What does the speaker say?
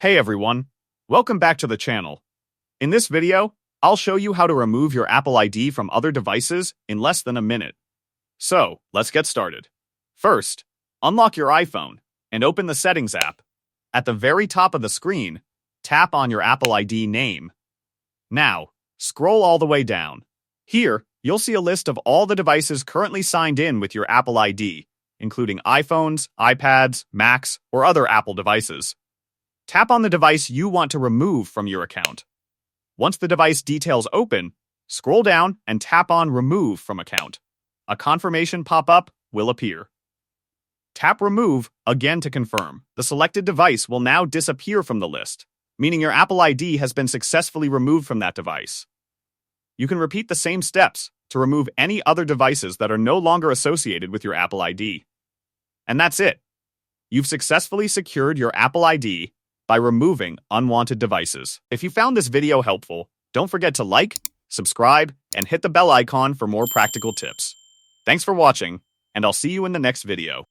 Hey everyone, welcome back to the channel. In this video, I'll show you how to remove your Apple ID from other devices in less than a minute. So, let's get started. First, unlock your iPhone and open the Settings app. At the very top of the screen, tap on your Apple ID name. Now, scroll all the way down. Here, you'll see a list of all the devices currently signed in with your Apple ID, including iPhones, iPads, Macs, or other Apple devices. Tap on the device you want to remove from your account. Once the device details open, scroll down and tap on Remove from Account. A confirmation pop-up will appear. Tap Remove again to confirm. The selected device will now disappear from the list, meaning your Apple ID has been successfully removed from that device. You can repeat the same steps to remove any other devices that are no longer associated with your Apple ID. And that's it. You've successfully secured your Apple ID by removing unwanted devices. If you found this video helpful, don't forget to like, subscribe, and hit the bell icon for more practical tips. Thanks for watching, and I'll see you in the next video.